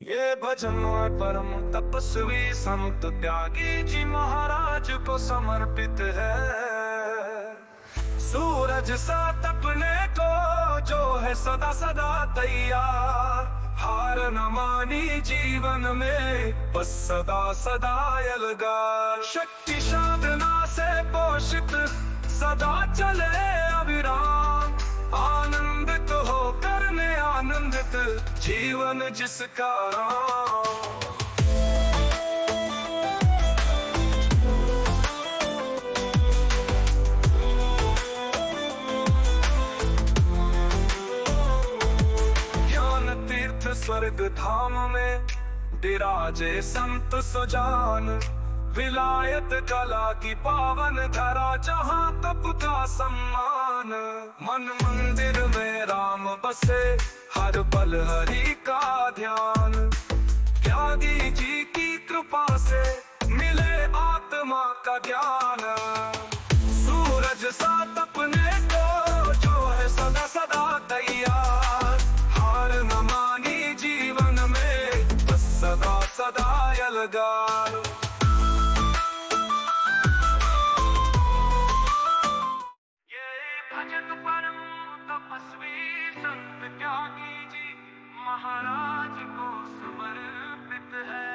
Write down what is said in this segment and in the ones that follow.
ये भजन है परम तपस्वी संत त्यागी जी महाराज को समर्पित है। सूरज सा तपने को जो है सदा सदा तैयार, हार न मानी जीवन में बस सदा सदा अलगार। शक्ति साधना से पोषित सदा चले अविराम, आनंदित हो करने आनंदित जीवन जिसका राम। ज्ञान तीर्थ स्वर्ग धाम में विराजे संत सुजान, विलायत कला की पावन धरा जहाँ तप का सम्मान। मन मंदिर में राम बसे हर पल हरि का ध्यान, त्यागी जी की कृपा से मिले आत्मा का ज्ञान। सूरज सा तपने को जो है सदा सदा तैयार, हार न मानी जीवन में बस सदा सदा अलगार। तपस्वी संत त्यागी जी महाराज को समर्पित है।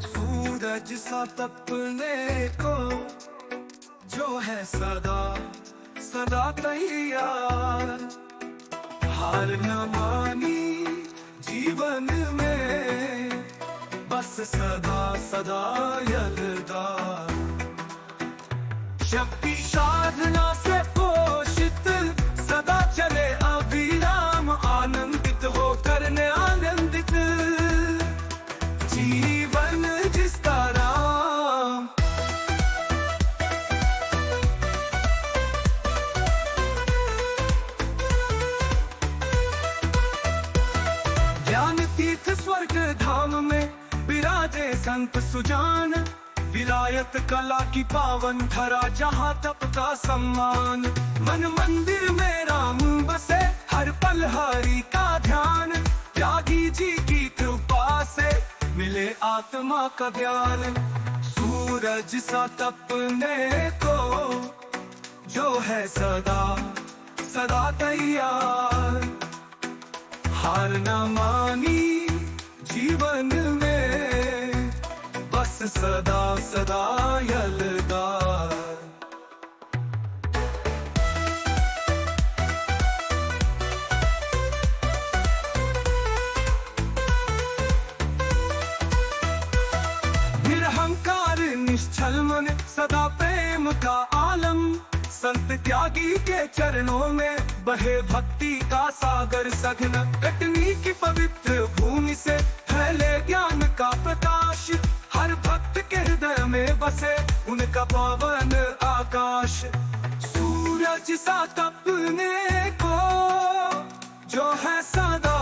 सूरज सा तपने को जो है सदा सदा तैयार, हार न मानी जीवन में बस सदा सदा अलगार। शक्ति साधना से पोषित सदा चले अविराम, आनंदित हो करने आनंदित जीवन जिसका राम। ज्ञान तीर्थ स्वर्ग धाम में विराजे संत सुजान, विलायत कला की पावन धरा जहाँ तप का सम्मान। मन मंदिर में राम बसे हर पल हरि का ध्यान, त्यागी जी की कृपा से मिले आत्मा का ज्ञान। सूरज सा तपने को जो है सदा सदा तैयार, हार न मानी जीवन में बस सदा सदा अलगार। निरहंकार निश्चल मन सदा प्रेम का आलम, संत त्यागी के चरणों में बहे भक्ति का सागर सघन। कटनी की पवित्र भूमि से फैले ज्ञान का प्रकाश, हर भक्त के हृदय में बसे उनका पावन आकाश। सूरज सा तपने को जो है सदा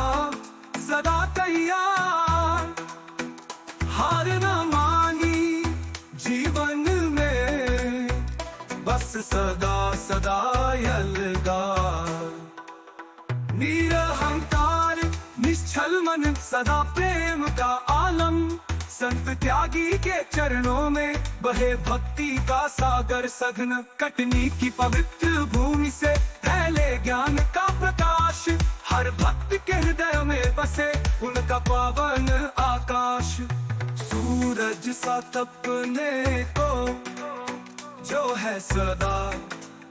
सदा तैयार, हार न मानी जीवन में बस सदा सदा अलगार। निरहंकार निश्चल मन सदा प्रेम का आलम, संत त्यागी के चरणों में बहे भक्ति का सागर सघन। कटनी की पवित्र भूमि से फैले ज्ञान का प्रकाश, हर भक्त के हृदय में बसे उनका पावन आकाश। सूरज सा तपने को जो है सदा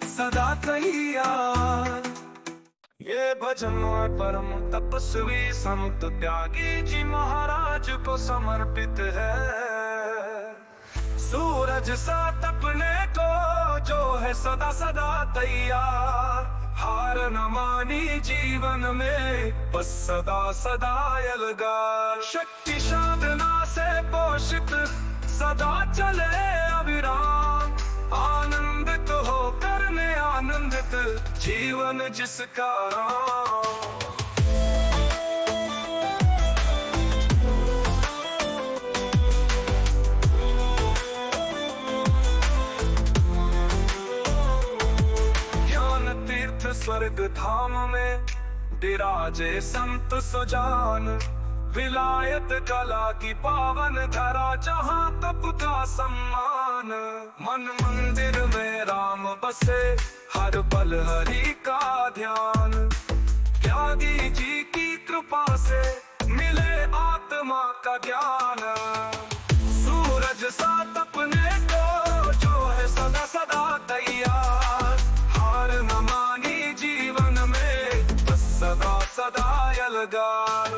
सदा तैयार। ये भजन है परम तपस्वी संत त्यागी जी महाराज को समर्पित है। सूरज सा तपने को जो है सदा सदा तैयार, हार न मानी जीवन में बस सदा सदा अलगार। शक्ति साधना से पोषित सदा चले अविराम, आनंदित हो करने आनंदित जीवन जिसका राम। ज्ञान तीर्थ स्वर्ग धाम में विराजे संत सुजान। विलायत कला की पावन धरा, जहाँ तप का सम्मान। मन मंदिर में राम बसे, हर पल हरि का ध्यान। त्यागी जी की कृपा से मिले आत्मा का ज्ञान। सूरज सा तपने को जो है सदा सदा तैयार। हार न मानी जीवन में, बस सदा सदा यलगार।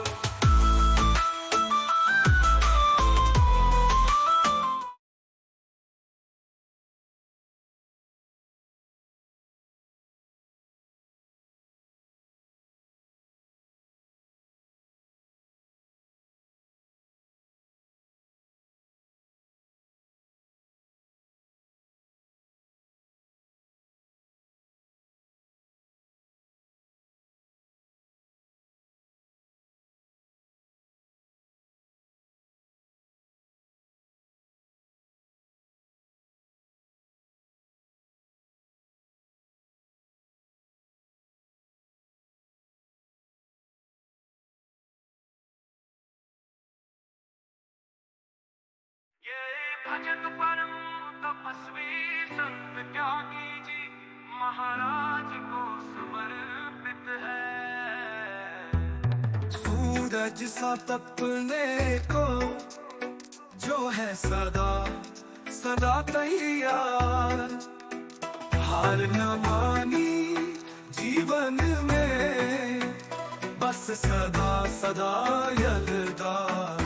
ये भजन परम तपस्वी संत त्यागी जी महाराज को समर्पित है। सूरज सा तपने को जो है सदा सदा तैयार। हार न मानी जीवन में, बस सदा सदा यलगार।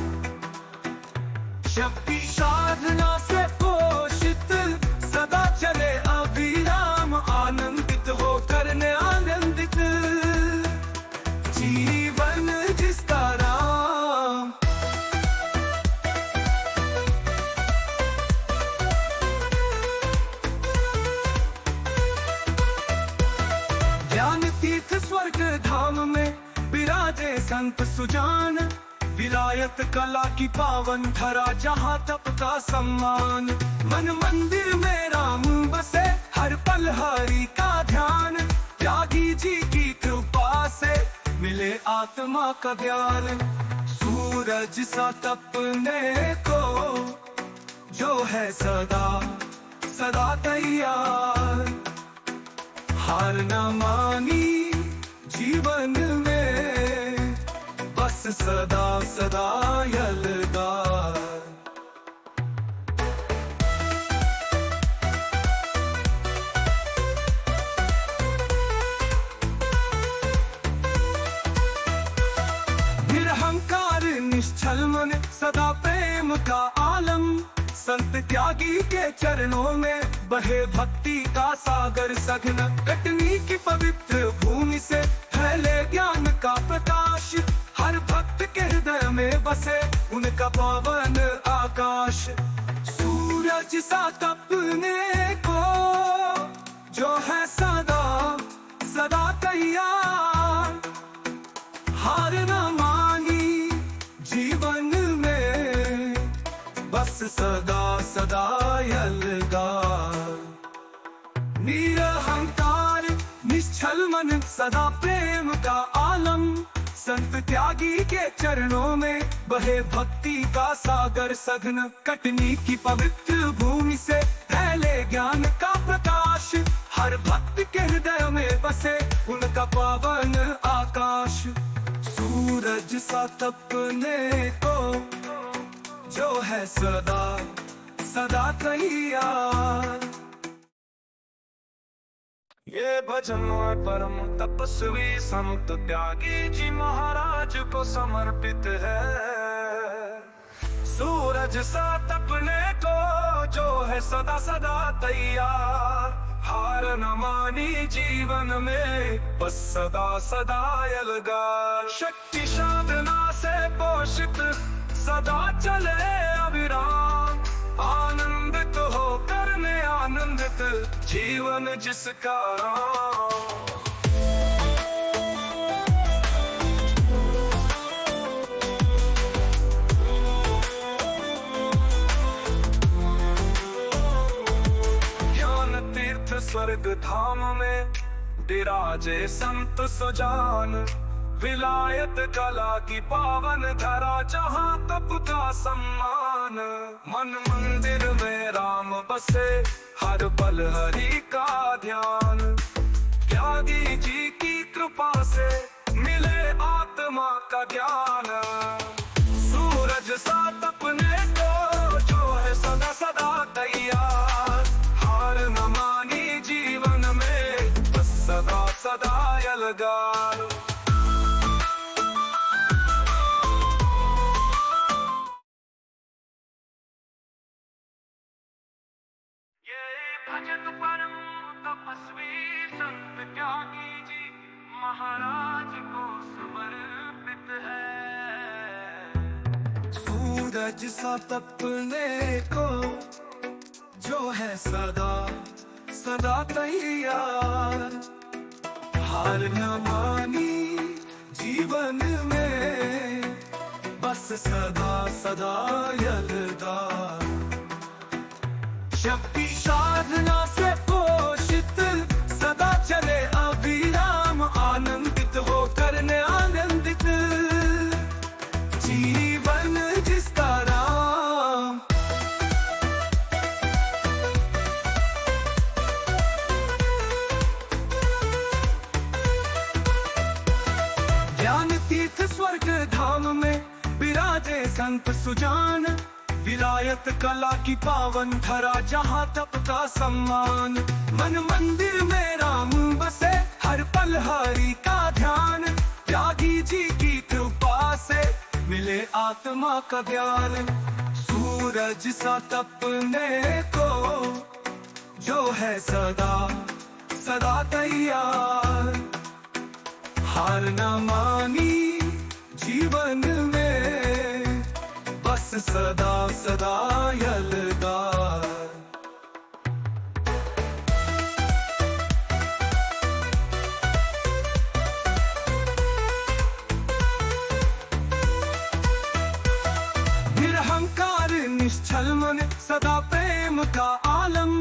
शक्ति साधना से पोषित सदा चले अविराम। आनंदित हो करने आनंदित जीवन जिसका राम। ज्ञान तीर्थ स्वर्ग धाम में विराजे संत सुजान। विलायत कला की पावन धरा, जहाँ तप का सम्मान। मन मंदिर में राम बसे, हर पल हरि का ध्यान। त्यागी जी की कृपा से मिले आत्मा का ज्ञान। सूरज सा तपने को जो है सदा सदा तैयार। हार न मानी जीवन में, बस सदा सदा यलगार। निरहंकार निश्चल मन, सदा प्रेम का आलम। संत त्यागी के चरणों में बहे भक्ति का सागर सघन। कटनी की पवित्र भूमि से फैले ज्ञान का प्रकाश। हर भक्त के हृदय में बसे उनका पावन आकाश। सूरज सा तपने को जो है सदा सदा तैयार। हार न मानी जीवन में, बस सदा सदा यलगार। निरहंकार निश्चल मन, सदा प्रेम का आलम। संत त्यागी के चरणों में बहे भक्ति का सागर सघन। कटनी की पवित्र भूमि से फैले ज्ञान का प्रकाश। हर भक्त के हृदय में बसे उनका पावन आकाश। सूरज सा तपने को जो है सदा सदा तैयार। ये भजन परम तपस्वी संत त्यागी जी महाराज को समर्पित है। सूरज सा तपने को जो है सदा सदा तैयार। हार न मानी जीवन में, बस सदा सदा यलगार। शक्ति साधना से पोषित सदा चले अविराम। आनंदित हो करने आनंदित जीवन जिसका राम। ज्ञान तीर्थ स्वर्ग धाम में विराजे संत सुजान। विलायत कला की पावन धरा, जहाँ तप का सम्मान। मन मंदिर में राम बसे, हर पल हरि का ध्यान। त्यागी जी की कृपा से मिले आत्मा का ज्ञान। सूरज सा तपने को जो है सदा सदा तैयार। हार न मानी जीवन में, बस सदा सदा यलगार। भजन परम तपस्वी संत त्यागी जी महाराज को समर्पित है। सूरज सा तपने को जो है सदा सदा तैयार। हार न मानी जीवन में, बस सदा सदा यलगार। शक्ति साधना से पोषित सदा चले अविराम। आनंदित हो करने आनंदित जीवन जिसका राम। ज्ञान तीर्थ स्वर्ग धाम में विराजे संत सुजान। विलायत कला की पावन धरा, जहाँ तप का सम्मान। मन मंदिर में राम बसे, हर पल हरि का ध्यान। त्यागी जी की कृपा से मिले आत्मा का ज्ञान। सूरज सा तपने को जो है सदा सदा तैयार। हार न मानी जीवन में, बस सदा सदा यलगार। निरहंकार निश्चल मन, सदा प्रेम का आलम।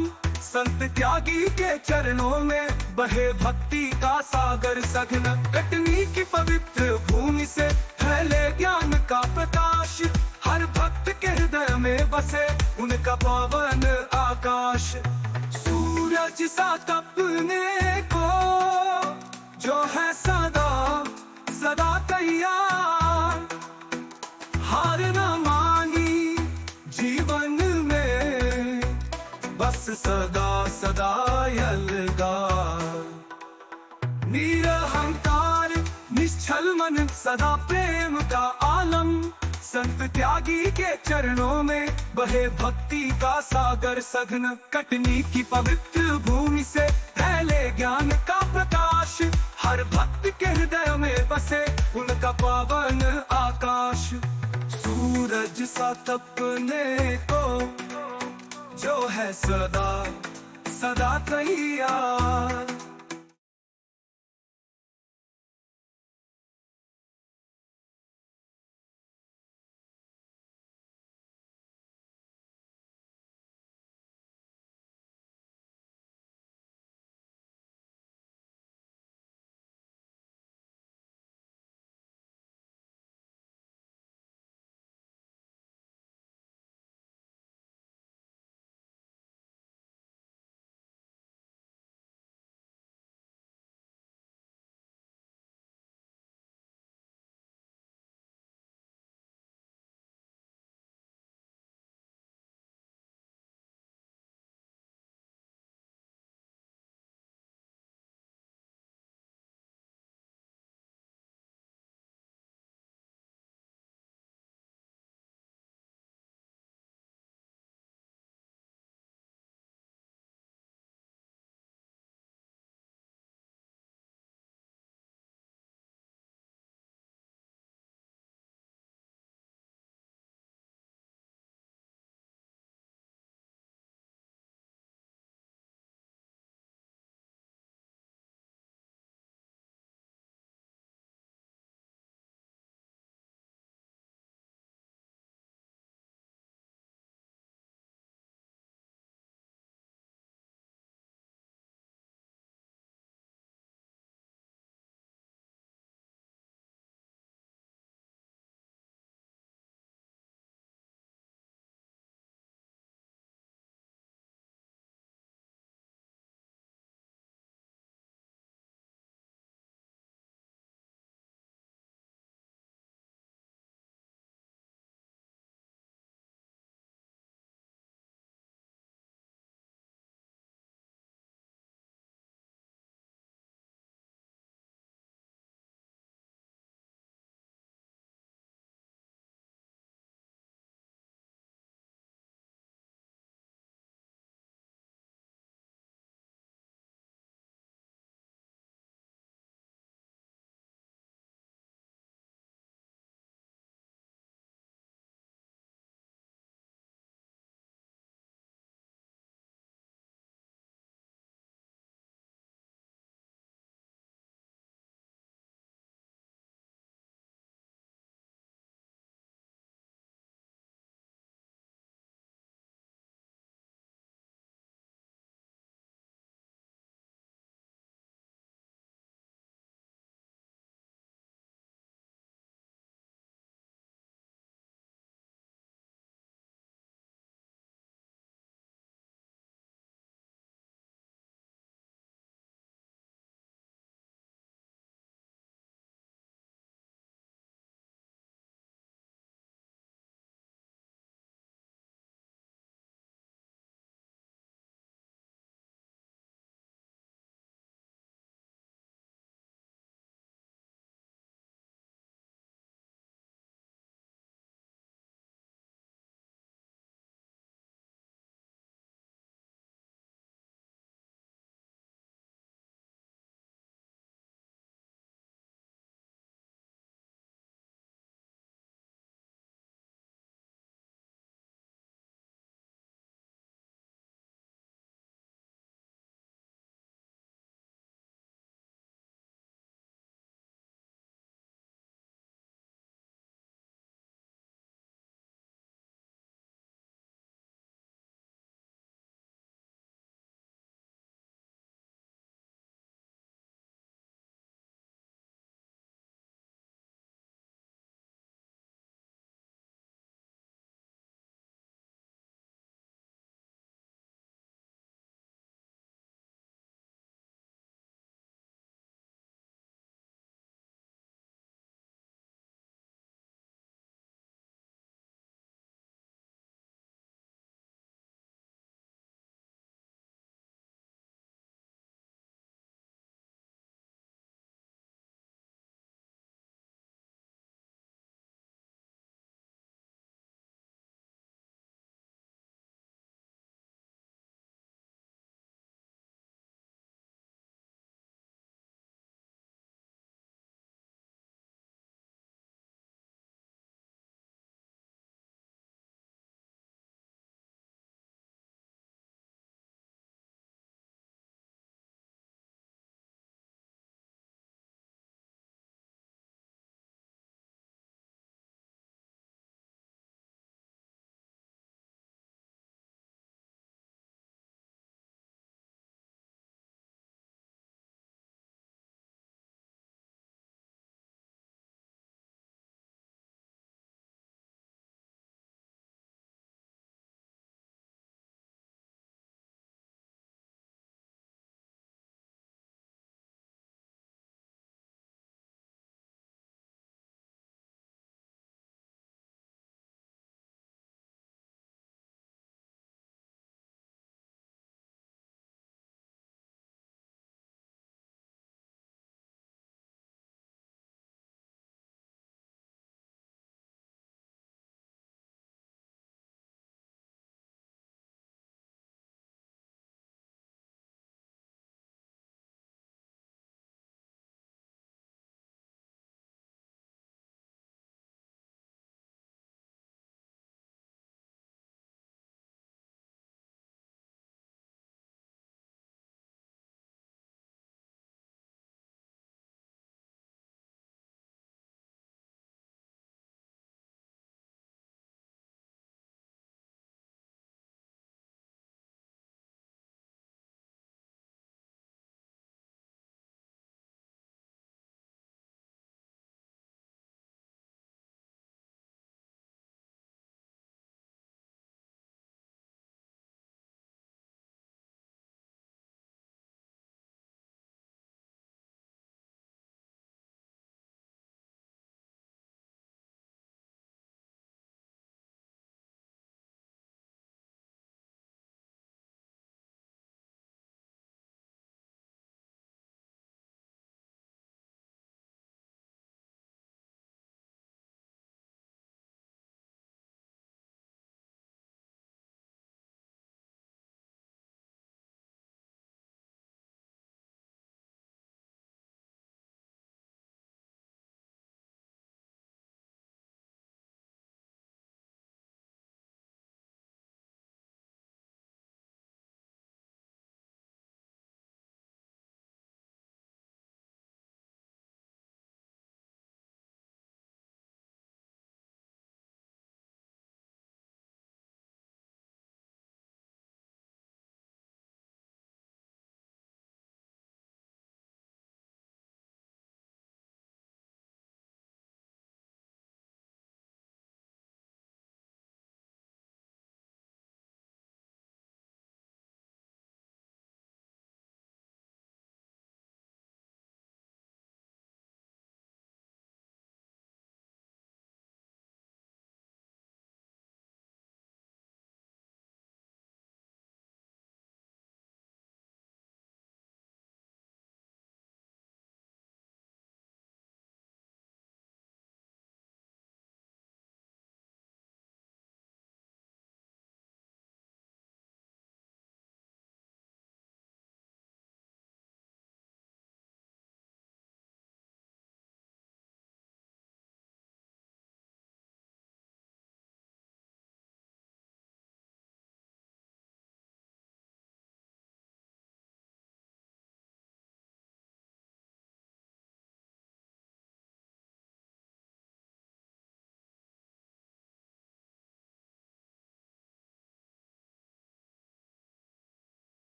संत त्यागी के चरणों में बहे भक्ति का सागर सघन। कटनी की पवित्र भूमि से फैले ज्ञान का प्रकाश। हर भक्त के हृदय में बसे उनका पावन आकाश। सूरज सा तपने को जो है सदा सदा तैयार। हार न मानी जीवन में, बस सदा सदा यलगार। निरहंकार निश्चल मन, सदा प्रेम का आलम। संत त्यागी के चरणों में बहे भक्ति का सागर सघन। कटनी की पवित्र भूमि से फैले ज्ञान का प्रकाश। हर भक्त के हृदय में बसे उनका पावन आकाश। सूरज सा तपने को जो है सदा सदा तैयार।